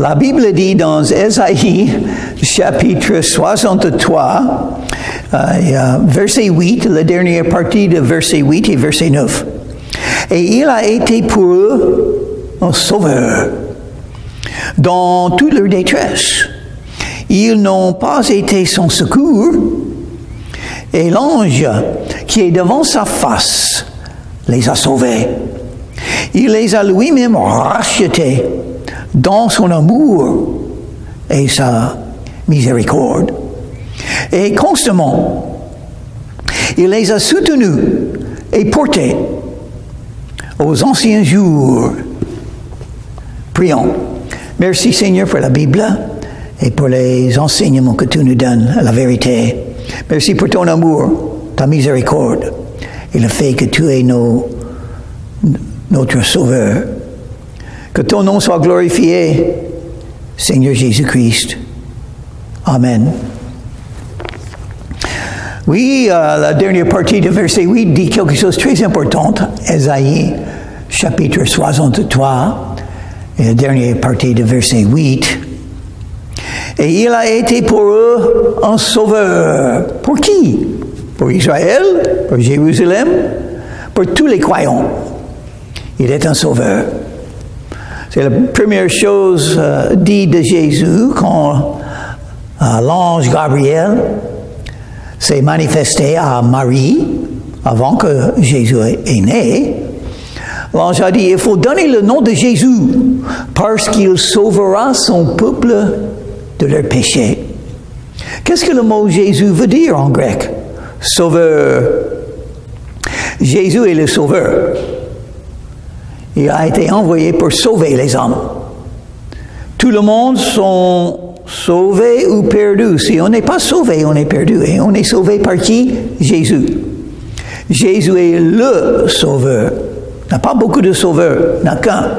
La Bible dit dans Ésaïe, chapitre 63, verset 8, la dernière partie de verset 8 et verset 9. Et il a été pour eux un sauveur dans toute leur détresse. Ils n'ont pas été son secours, et l'ange qui est devant sa face les a sauvés. Il les a lui-même rachetés dans son amour et sa miséricorde. Et constamment, il les a soutenus et portés aux anciens jours. Prions. Merci Seigneur pour la Bible et pour les enseignements que tu nous donnes, la vérité. Merci pour ton amour, ta miséricorde et le fait que tu es notre Sauveur. Que ton nom soit glorifié, Seigneur Jésus-Christ. Amen. Oui, la dernière partie de verset 8 dit quelque chose de très important. Ésaïe, chapitre 63, et la dernière partie de verset 8. Et il a été pour eux un sauveur. Pour qui? Pour Israël, pour Jérusalem, pour tous les croyants. Il est un sauveur. C'est la première chose dite de Jésus quand l'ange Gabriel s'est manifesté à Marie avant que Jésus est né. L'ange a dit, il faut donner le nom de Jésus parce qu'il sauvera son peuple de leurs péchés. Qu'est-ce que le mot Jésus veut dire en grec? Sauveur. Jésus est le sauveur. Il a été envoyé pour sauver les hommes. Tout le monde sont sauvés ou perdus. Si on n'est pas sauvé, on est perdu. Et on est sauvé par qui? Jésus. Jésus est le sauveur. Il n'y a pas beaucoup de sauveurs, il n'y en a qu'un.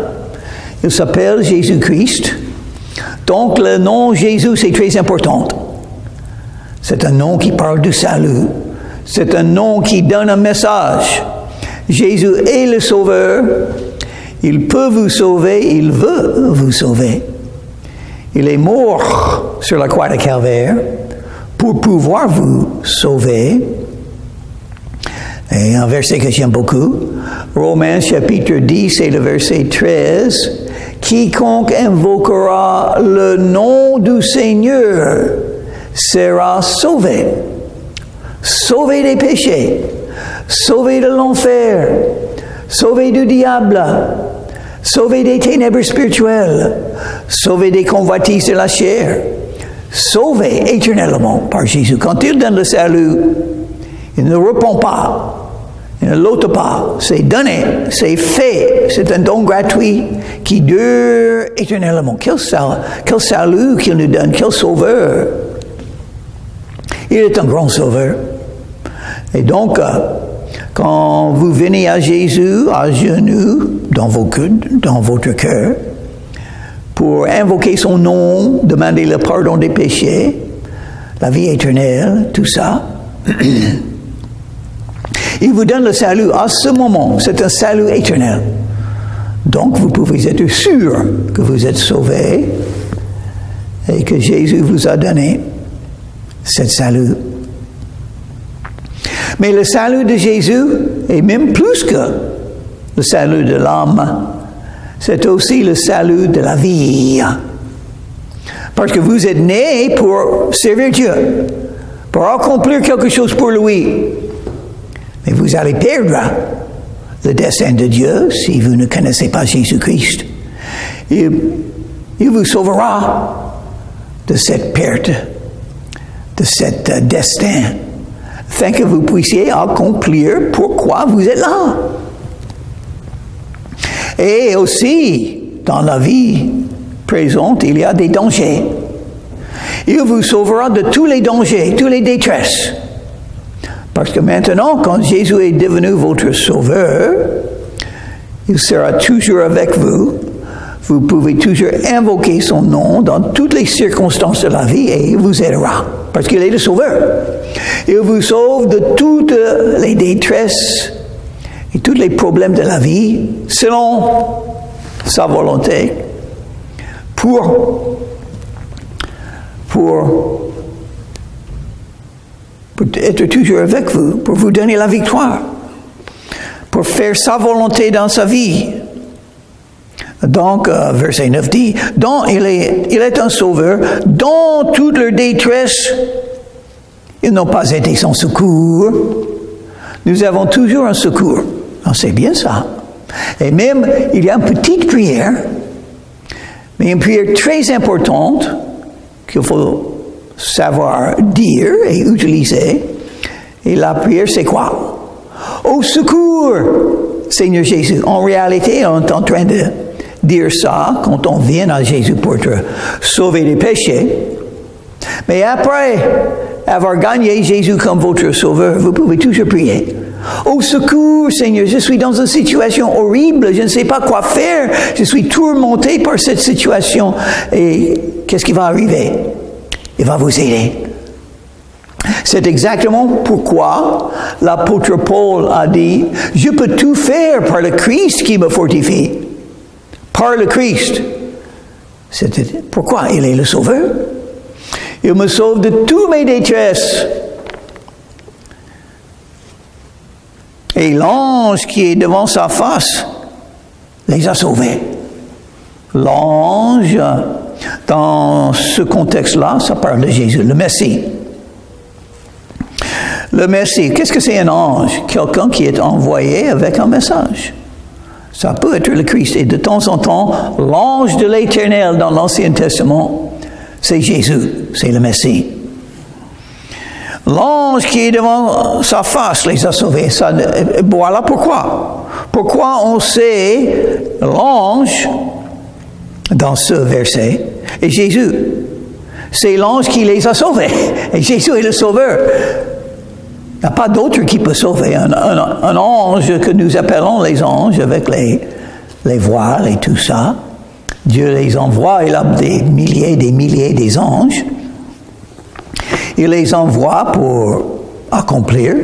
Il s'appelle Jésus-Christ. Donc le nom Jésus, c'est très important. C'est un nom qui parle du salut. C'est un nom qui donne un message. Jésus est le sauveur. Il peut vous sauver, il veut vous sauver. Il est mort sur la croix de Calvaire pour pouvoir vous sauver. Et un verset que j'aime beaucoup, Romains chapitre 10 et le verset 13, quiconque invoquera le nom du Seigneur sera sauvé. Sauvé des péchés, sauvé de l'enfer, sauvé du diable, sauvé des ténèbres spirituelles, sauvé des convoitises de la chair, sauvé éternellement par Jésus. Quand il donne le salut, il ne répond pas. Il ne l'ôte pas. C'est donné, c'est fait. C'est un don gratuit qui dure éternellement. Quel salut qu'il nous donne, quel sauveur. Il est un grand sauveur. Et donc, quand vous venez à Jésus, à genoux, dans votre cœur, pour invoquer son nom, demander le pardon des péchés, la vie éternelle, tout ça, il vous donne le salut à ce moment. C'est un salut éternel. Donc, vous pouvez être sûr que vous êtes sauvé et que Jésus vous a donné ce salut. Mais le salut de Jésus est même plus que le salut de l'âme. C'est aussi le salut de la vie. Parce que vous êtes nés pour servir Dieu, pour accomplir quelque chose pour lui. Mais vous allez perdre le dessein de Dieu si vous ne connaissez pas Jésus-Christ. Il vous sauvera de cette perte, de cet destin, afin que vous puissiez accomplir pourquoi vous êtes là. Et aussi, dans la vie présente, il y a des dangers. Il vous sauvera de tous les dangers, toutes les détresses. Parce que maintenant, quand Jésus est devenu votre sauveur, il sera toujours avec vous. Vous pouvez toujours invoquer son nom dans toutes les circonstances de la vie et il vous aidera. Parce qu'il est le sauveur. Il vous sauve de toutes les détresses et tous les problèmes de la vie selon sa volonté pour être toujours avec vous, pour vous donner la victoire, pour faire sa volonté dans sa vie. Donc, verset 9 dit, donc il est un sauveur, dans toute leur détresse, ils n'ont pas été sans secours. Nous avons toujours un secours. C'est bien ça. Et même, il y a une petite prière, mais une prière très importante qu'il faut savoir dire et utiliser. Et la prière, c'est quoi? Au secours, Seigneur Jésus. En réalité, on est en train de dire ça quand on vient à Jésus pour te sauver des péchés. Mais après avoir gagné Jésus comme votre sauveur, vous pouvez toujours prier. Au secours, Seigneur, je suis dans une situation horrible, je ne sais pas quoi faire, je suis tourmenté par cette situation. Et qu'est-ce qui va arriver? Il va vous aider. C'est exactement pourquoi l'apôtre Paul a dit, je peux tout faire par le Christ qui me fortifie. Par le Christ. Pourquoi? Il est le sauveur. Il me sauve de toutes mes détresses. Et l'ange qui est devant sa face les a sauvés. L'ange, dans ce contexte-là, ça parle de Jésus, le Messie. Le Messie, qu'est-ce que c'est un ange? Quelqu'un qui est envoyé avec un message. Ça peut être le Christ. Et de temps en temps, l'ange de l'Éternel dans l'Ancien Testament, c'est Jésus, c'est le Messie. L'ange qui est devant sa face les a sauvés. Voilà pourquoi. Pourquoi on sait l'ange dans ce verset et Jésus. C'est l'ange qui les a sauvés. Et Jésus est le sauveur. Il n'y a pas d'autre qui peut sauver. Un ange que nous appelons les anges avec les voiles et tout ça. Dieu les envoie, il a des milliers des anges. Il les envoie pour accomplir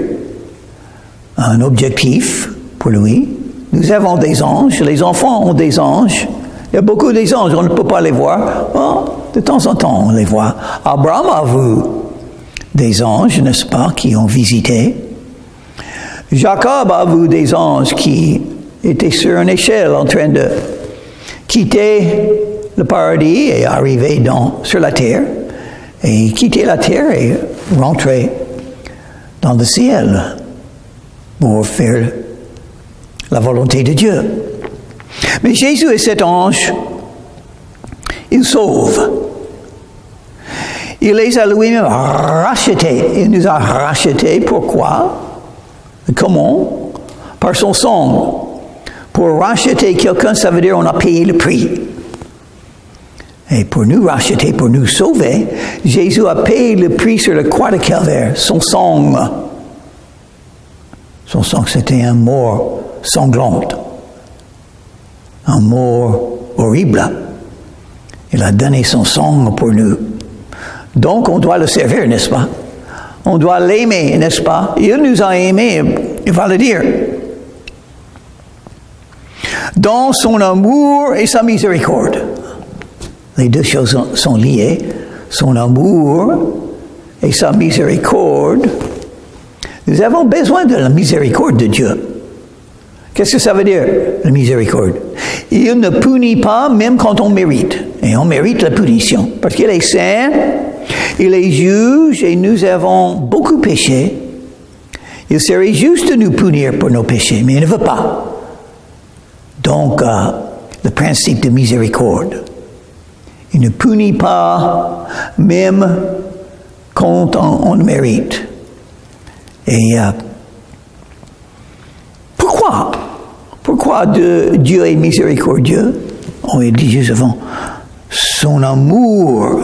un objectif pour lui. Nous avons des anges, les enfants ont des anges. Il y a beaucoup des anges, on ne peut pas les voir. Oh, de temps en temps, on les voit. Abraham a vu des anges, n'est-ce pas, qui ont visité. Jacob a vu des anges qui étaient sur une échelle en train de quitter le paradis et arriver sur la terre. Et quitter la terre et rentrer dans le ciel pour faire la volonté de Dieu. Mais Jésus et cet ange, il sauve. Il les a lui-même rachetés. Il nous a rachetés. Pourquoi? Comment? Par son sang. Pour racheter quelqu'un, ça veut dire on a payé le prix. Et pour nous racheter, pour nous sauver, Jésus a payé le prix sur la croix de Calvaire. Son sang, c'était un mort sanglante. Un mort horrible. Il a donné son sang pour nous. Donc, on doit le servir, n'est-ce pas? On doit l'aimer, n'est-ce pas? Il nous a aimés, il va le dire. Dans son amour et sa miséricorde. Les deux choses sont liées. Son amour et sa miséricorde. Nous avons besoin de la miséricorde de Dieu. Qu'est-ce que ça veut dire, la miséricorde? Il ne punit pas même quand on mérite. Et on mérite la punition. Parce qu'il est saint, il est juge et nous avons beaucoup péché. Il serait juste de nous punir pour nos péchés, mais il ne veut pas. Donc, le principe de miséricorde. Il ne punit pas même quand on mérite. Et pourquoi? Pourquoi Dieu est miséricordieux? On a dit juste avant. Son amour.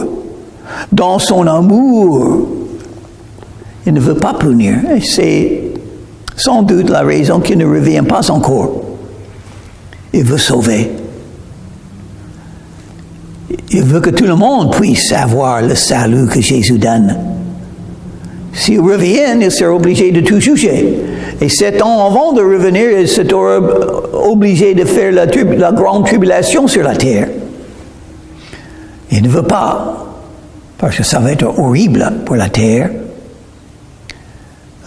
Dans son amour, il ne veut pas punir. Et c'est sans doute la raison qu'il ne revient pas encore. Il veut sauver. Il veut que tout le monde puisse avoir le salut que Jésus donne. S'il revient, il sera obligé de tout juger. Et 7 ans avant de revenir, il sera obligé de faire la grande tribulation sur la terre. Il ne veut pas, parce que ça va être horrible pour la terre.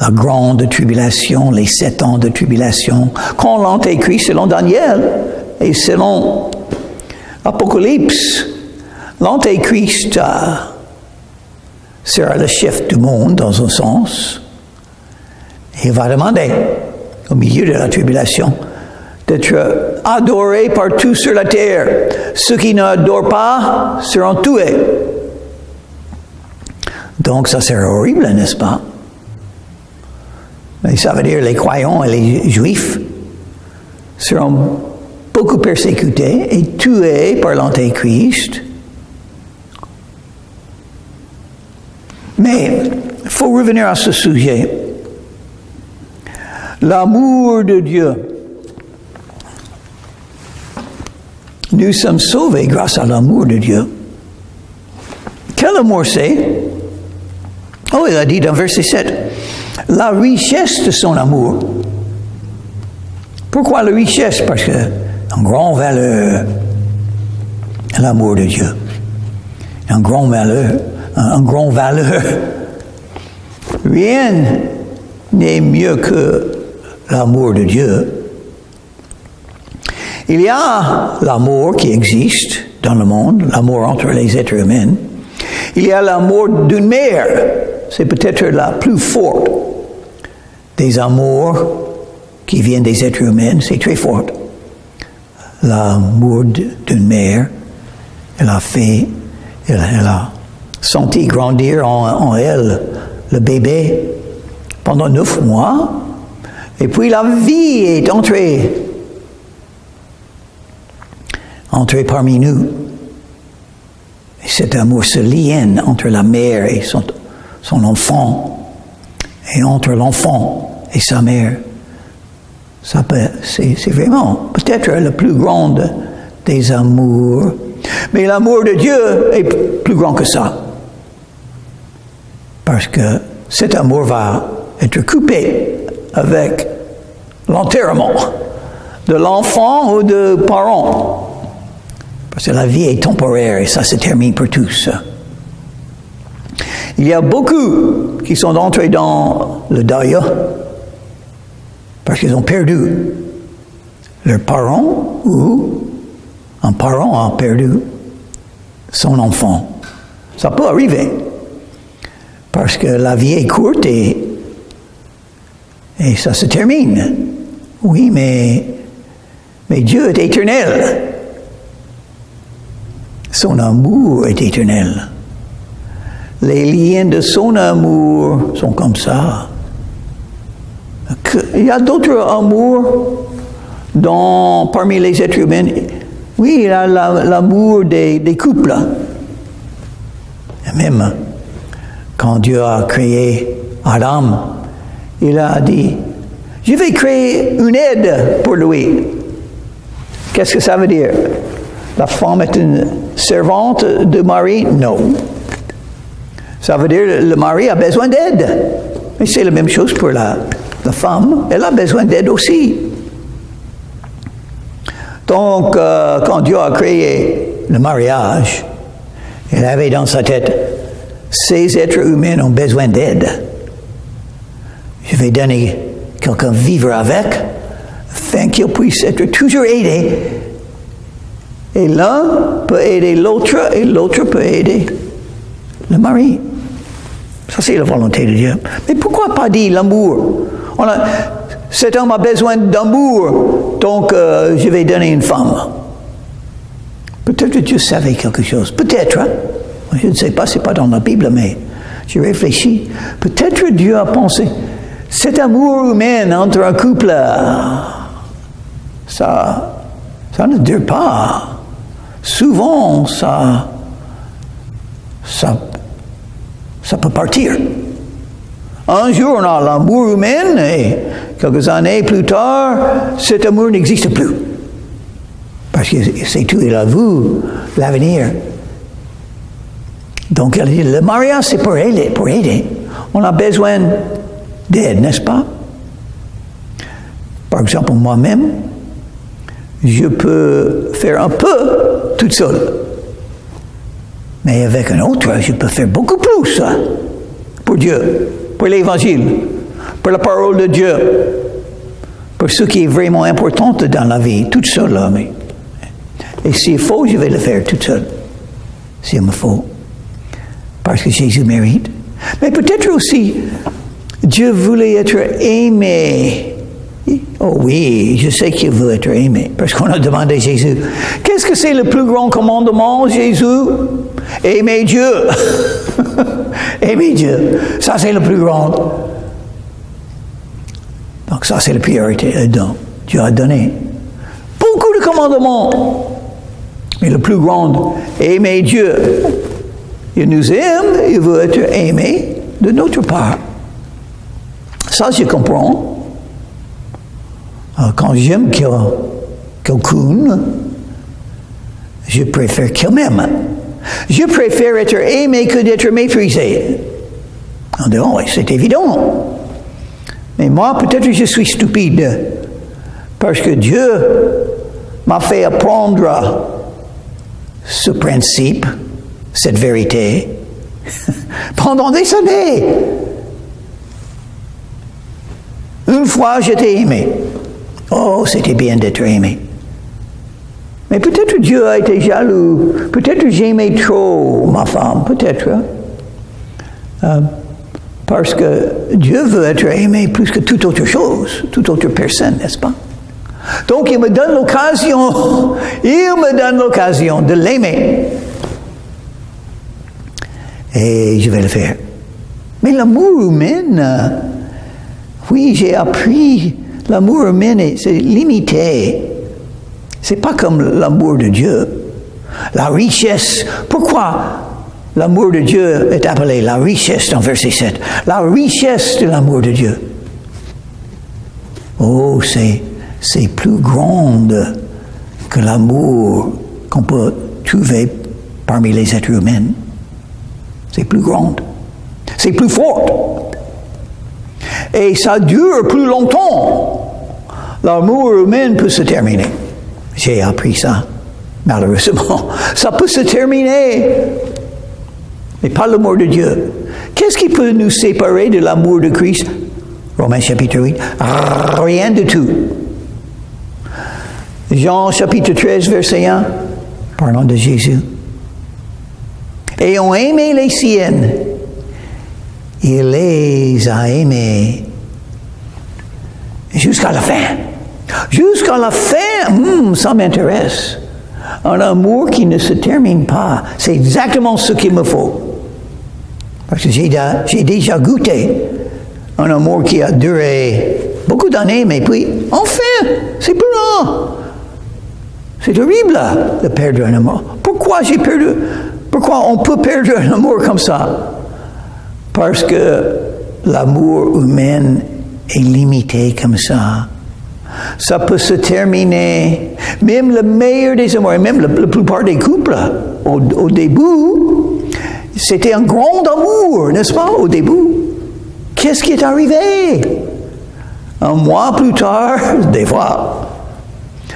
La grande tribulation, les 7 ans de tribulation, quand l'Antéchrist, selon Daniel et selon Apocalypse, l'Antéchrist sera le chef du monde, dans un sens. Il va demander, au milieu de la tribulation, d'être adoré par tous sur la terre. Ceux qui n'adorent pas seront tués. Donc ça sera horrible, n'est-ce pas? Et ça veut dire les croyants et les juifs seront beaucoup persécutés et tués par l'Antéchrist. Mais il faut revenir à ce sujet. L'amour de Dieu. Nous sommes sauvés grâce à l'amour de Dieu. Quel amour c'est? Oh, il a dit dans verset 7, la richesse de son amour. Pourquoi la richesse? Parce que un grand valeur, l'amour de Dieu. Un grand valeur. Rien n'est mieux que l'amour de Dieu. Il y a l'amour qui existe dans le monde, l'amour entre les êtres humains. Il y a l'amour d'une mère. C'est peut-être la plus forte des amours qui viennent des êtres humains. C'est très fort. L'amour d'une mère, elle a senti grandir en elle le bébé pendant 9 mois. Et puis la vie est entrée parmi nous. Et cet amour se lienne entre la mère et son enfant, et entre l'enfant et sa mère. C'est vraiment peut-être le plus grand des amours. Mais l'amour de Dieu est plus grand que ça. Parce que cet amour va être coupé avec l'enterrement de l'enfant ou de parents. Parce que la vie est temporaire et ça se termine pour tous. Il y a beaucoup qui sont entrés dans le deuil parce qu'ils ont perdu leurs parents ou un parent a perdu son enfant. Ça peut arriver parce que la vie est courte et ça se termine. Oui, mais Dieu est éternel. Son amour est éternel. Les liens de son amour sont comme ça. Il y a d'autres amours parmi les êtres humains. Oui, il y a l'amour des couples. Et même quand Dieu a créé Adam, il a dit, je vais créer une aide pour lui. Qu'est-ce que ça veut dire? La femme est une servante de mari? Non. Ça veut dire que le mari a besoin d'aide. Mais c'est la même chose pour la femme. Elle a besoin d'aide aussi. Donc, quand Dieu a créé le mariage, il avait dans sa tête, ces êtres humains ont besoin d'aide. Je vais donner quelqu'un vivre avec, afin qu'il puisse être toujours aidé. Et l'un peut aider l'autre, et l'autre peut aider le mari. Ça, c'est la volonté de Dieu. Mais pourquoi pas dire l'amour? Cet homme a besoin d'amour, donc je vais donner une femme. Peut-être Dieu savait quelque chose. Peut-être. Hein? Je ne sais pas, c'est pas dans la Bible, mais j'ai réfléchi. Peut-être Dieu a pensé, cet amour humain entre un couple, ça ne dure pas. Souvent, ça peut partir. Un jour, on a l'amour humain et quelques années plus tard, cet amour n'existe plus. Parce que c'est tout, il a vu l'avenir. Donc, elle dit, le mariage, c'est pour aider. On a besoin d'aide, n'est-ce pas? Par exemple, moi-même, je peux faire un peu toute seule. Mais avec un autre, je peux faire beaucoup plus pour Dieu, pour l'Évangile, pour la parole de Dieu, pour ce qui est vraiment important dans la vie, tout seul. Là, mais... Et s'il faut, je vais le faire tout seul, s'il me faut, parce que Jésus mérite. Mais peut-être aussi, Dieu voulait être aimé. Oh oui, je sais qu'il veut être aimé, parce qu'on a demandé à Jésus, qu'est-ce que c'est le plus grand commandement, Jésus? Aimer Dieu. Aimer Dieu. Ça, c'est le plus grand. Donc ça, c'est la priorité. Donc, Dieu a donné beaucoup de commandements. Mais le plus grand, aimer Dieu. Il nous aime, il veut être aimé de notre part. Ça, je comprends. Quand j'aime quelqu'un, je préfère qu'il m'aime. Je préfère être aimé que d'être méprisé. On dit, oh, c'est évident. Mais moi, peut-être je suis stupide. Parce que Dieu m'a fait apprendre ce principe, cette vérité, pendant des années. Une fois, j'étais aimé. Oh, c'était bien d'être aimé. Mais peut-être Dieu a été jaloux. Peut-être j'aimais trop ma femme. Peut-être. Parce que Dieu veut être aimé plus que toute autre chose, toute autre personne, n'est-ce pas? Donc, il me donne l'occasion de l'aimer. Et je vais le faire. Mais l'amour humain, oui, j'ai appris, l'amour humain, c'est limité. C'est pas comme l'amour de Dieu. La richesse, pourquoi l'amour de Dieu est appelé la richesse dans verset 7? La richesse de l'amour de Dieu. Oh, c'est plus grande que l'amour qu'on peut trouver parmi les êtres humains. C'est plus grande. C'est plus fort. Et ça dure plus longtemps. L'amour humain peut se terminer. J'ai appris ça, malheureusement. Ça peut se terminer, mais pas l'amour de Dieu. Qu'est-ce qui peut nous séparer de l'amour de Christ? Romains chapitre 8. Rien du tout. Jean chapitre 13, verset 1. Parlons de Jésus. Ayant aimé les siennes, il les a aimés jusqu'à la fin. Jusqu'à la fin, ça m'intéresse. Un amour qui ne se termine pas. C'est exactement ce qu'il me faut. Parce que j'ai déjà goûté un amour qui a duré beaucoup d'années, mais puis, enfin, c'est plus long. C'est horrible de perdre un amour. Pourquoi on peut perdre un amour comme ça? Parce que l'amour humain est limité comme ça. Ça peut se terminer. Même le meilleur des amours, même la plupart des couples, au début, c'était un grand amour, n'est-ce pas, au début? Qu'est-ce qui est arrivé? Un mois plus tard, des fois.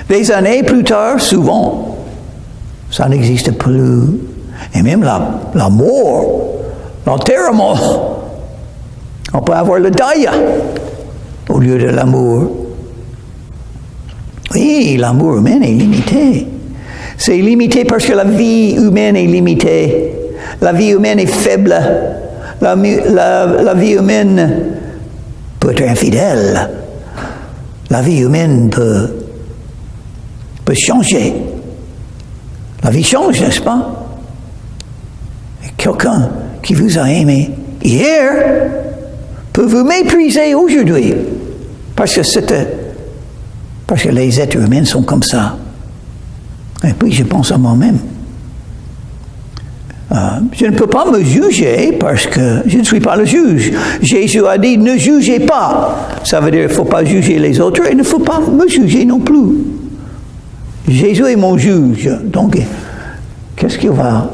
Des années plus tard, souvent, ça n'existe plus. Et même la mort, l'enterrement, on peut avoir le deuil au lieu de l'amour. Oui, l'amour humain est limité. C'est limité parce que la vie humaine est limitée. La vie humaine est faible. La vie humaine peut être infidèle. La vie humaine peut changer. La vie change, n'est-ce pas? Et quelqu'un qui vous a aimé hier peut vous mépriser aujourd'hui. Parce que les êtres humains sont comme ça. Et puis je pense à moi-même. Je ne peux pas me juger parce que je ne suis pas le juge. Jésus a dit, ne jugez pas. Ça veut dire qu'il ne faut pas juger les autres et il ne faut pas me juger non plus. Jésus est mon juge. Donc, qu'est-ce qu'il va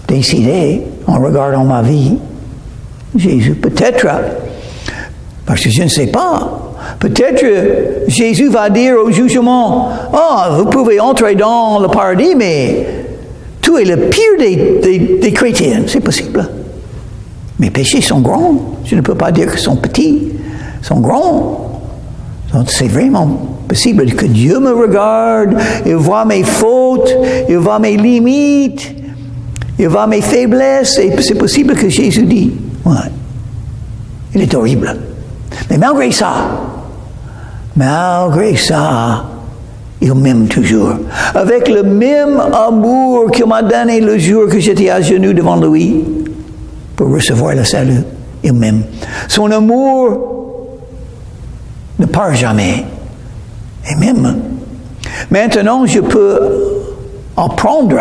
décider en regardant ma vie? Jésus, peut-être, parce que je ne sais pas. Peut-être Jésus va dire au jugement, vous pouvez entrer dans le paradis, mais tous Jésus est le pire des chrétiens. C'est possible. Mes péchés sont grands. Je ne peux pas dire qu'ils sont petits. Ils sont grands. Donc c'est vraiment possible que Dieu me regarde, il voit mes fautes, il voit mes limites, il voit mes faiblesses, et c'est possible que Jésus dit, ouais, il est horrible. Mais malgré ça, il m'aime toujours. Avec le même amour qu'il m'a donné le jour que j'étais à genoux devant lui pour recevoir le salut, il m'aime. Son amour ne part jamais. Et même, maintenant, je peux apprendre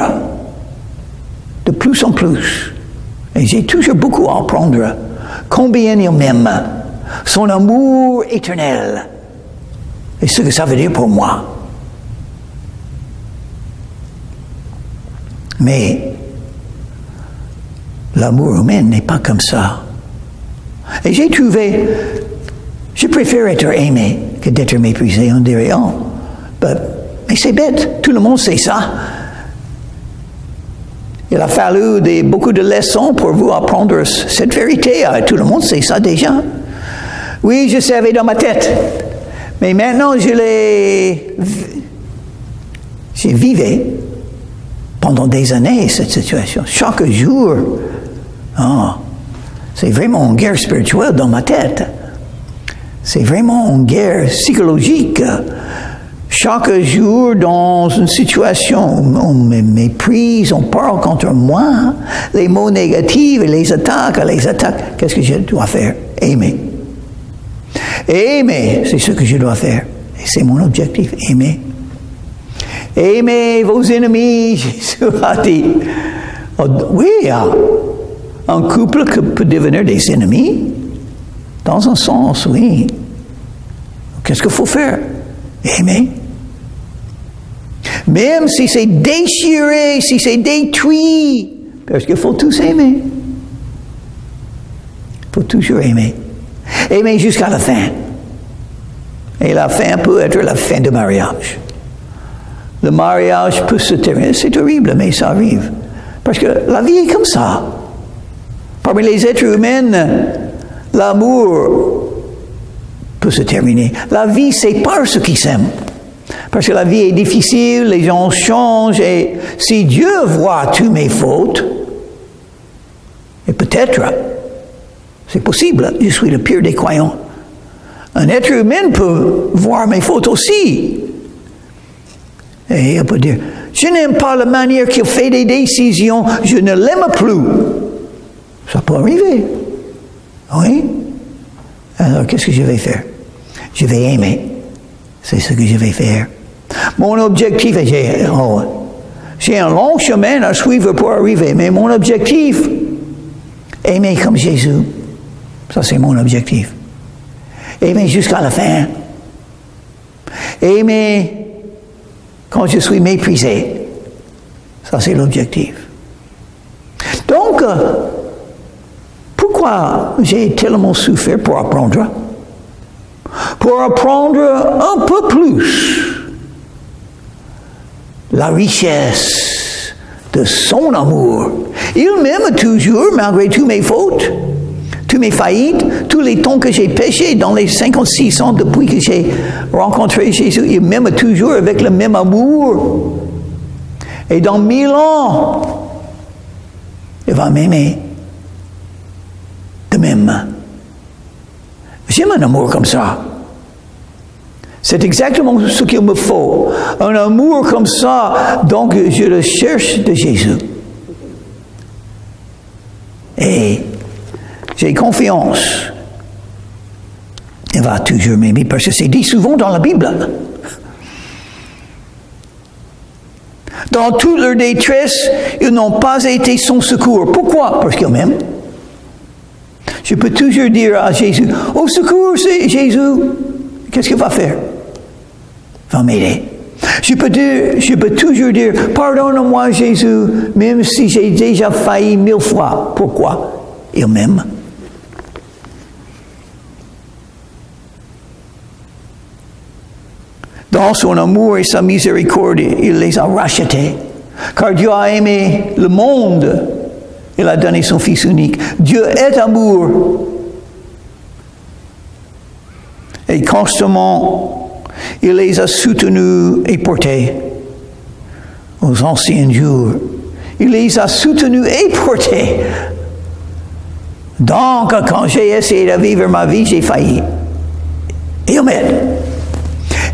de plus en plus. Et j'ai toujours beaucoup à apprendre. Combien il m'aime. Son amour éternel. Et ce que ça veut dire pour moi. Mais l'amour humain n'est pas comme ça. Et j'ai trouvé, je préfère être aimé que d'être méprisé. On dirait, oh, mais c'est bête, tout le monde sait ça. Il a fallu beaucoup de leçons pour vous apprendre cette vérité. Tout le monde sait ça déjà. Oui, je savais dans ma tête. Mais maintenant, j'ai vécu pendant des années cette situation. Chaque jour, c'est vraiment une guerre spirituelle dans ma tête. C'est vraiment une guerre psychologique. Chaque jour, dans une situation, on me méprise, on parle contre moi, les mots négatifs, les attaques. Qu'est-ce que je dois faire? Aimer. Aimer, c'est ce que je dois faire. Et c'est mon objectif, aimer. Aimez vos ennemis, Jésus a dit. Oui, un couple peut devenir des ennemis. Dans un sens, oui. Qu'est-ce qu'il faut faire? Aimer. Même si c'est déchiré, si c'est détruit, parce qu'il faut tous aimer. Il faut toujours aimer. Aimer jusqu'à la fin. Et la fin peut être la fin du mariage. Le mariage peut se terminer. C'est horrible, mais ça arrive. Parce que la vie est comme ça. Parmi les êtres humains, l'amour peut se terminer. La vie sépare ceux qui s'aiment. Parce que la vie est difficile, les gens changent, et si Dieu voit toutes mes fautes, et peut-être, c'est possible, je suis le pire des croyants. Un être humain peut voir mes fautes aussi. Et il peut dire, je n'aime pas la manière qu'il fait des décisions, je ne l'aime plus. Ça peut arriver. Oui. Alors, qu'est-ce que je vais faire? Je vais aimer. C'est ce que je vais faire. Mon objectif, j'ai un long chemin à suivre pour arriver, mais mon objectif, aimer comme Jésus. Ça, c'est mon objectif. Aimer jusqu'à la fin. Aimer quand je suis méprisé. Ça, c'est l'objectif. Donc, pourquoi j'ai tellement souffert pour apprendre? Pour apprendre un peu plus la richesse de son amour. Il m'aime toujours malgré toutes mes fautes, toutes mes faillites, tous les temps que j'ai péché dans les 56 ans depuis que j'ai rencontré Jésus. Il m'aime toujours avec le même amour. Et dans 1000 ans, il va m'aimer de même. J'aime un amour comme ça. C'est exactement ce qu'il me faut. Un amour comme ça, donc je le cherche de Jésus. Et j'ai confiance. Il va toujours m'aimer parce que c'est dit souvent dans la Bible. Dans toute leur détresse, ils n'ont pas été son secours. Pourquoi? Parce qu'ils m'aiment. Je peux toujours dire à Jésus, au secours, c'est Jésus. Qu'est-ce qu'il va faire? Il va m'aider. Je peux toujours dire, pardonne-moi Jésus, même si j'ai déjà failli 1000 fois. Pourquoi? Il m'aime. Dans son amour et sa miséricorde, il les a rachetés. Car Dieu a aimé le monde, il a donné son Fils unique. Dieu est amour. Et constamment, il les a soutenus et portés aux anciens jours. Il les a soutenus et portés. Donc, quand j'ai essayé de vivre ma vie, j'ai failli. Il m'aide.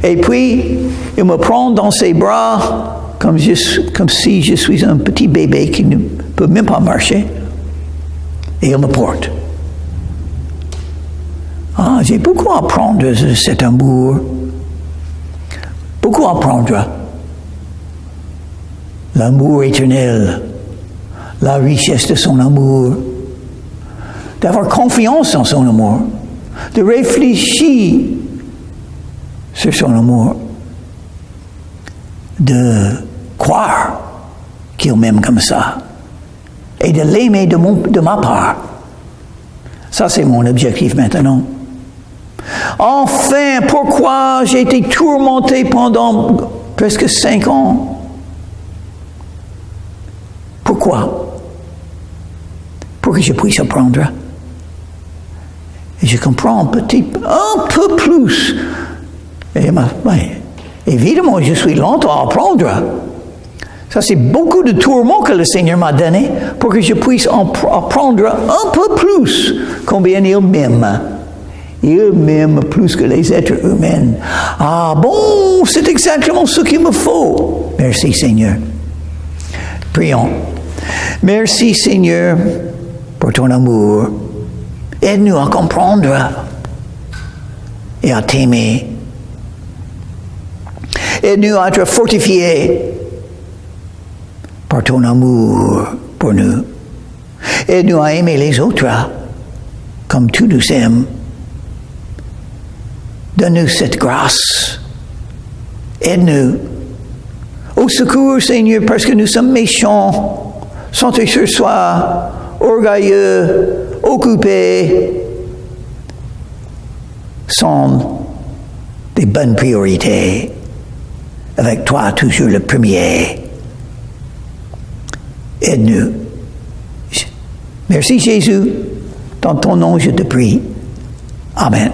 Et puis, il me prend dans ses bras comme si je suis un petit bébé qui ne peut même pas marcher. Et il me porte. Ah, j'ai beaucoup à apprendre de cet amour. Beaucoup à apprendre. L'amour éternel. La richesse de son amour. D'avoir confiance en son amour. De réfléchir sur son amour. De croire qu'il m'aime comme ça. Et de l'aimer de ma part. Ça, c'est mon objectif maintenant. Enfin, pourquoi j'ai été tourmenté pendant presque 5 ans? Pourquoi? Pour que je puisse apprendre. Et je comprends un peu plus. Et évidemment, je suis lent à apprendre. Ça, c'est beaucoup de tourments que le Seigneur m'a donné pour que je puisse apprendre un peu plus combien il m'aime. Il m'aime plus que les êtres humains. Ah bon, c'est exactement ce qu'il me faut. Merci Seigneur. Prions. Merci Seigneur pour ton amour. Aide-nous à comprendre et à t'aimer. Aide-nous à être fortifiés par ton amour pour nous. Aide-nous à aimer les autres comme tu nous aimes. Donne-nous cette grâce. Aide-nous. Au secours, Seigneur, parce que nous sommes méchants, centrés sur soi, orgueilleux, occupés, sans des bonnes priorités. Avec toi, toujours le premier. Aide-nous. Merci Jésus. Dans ton nom, je te prie. Amen.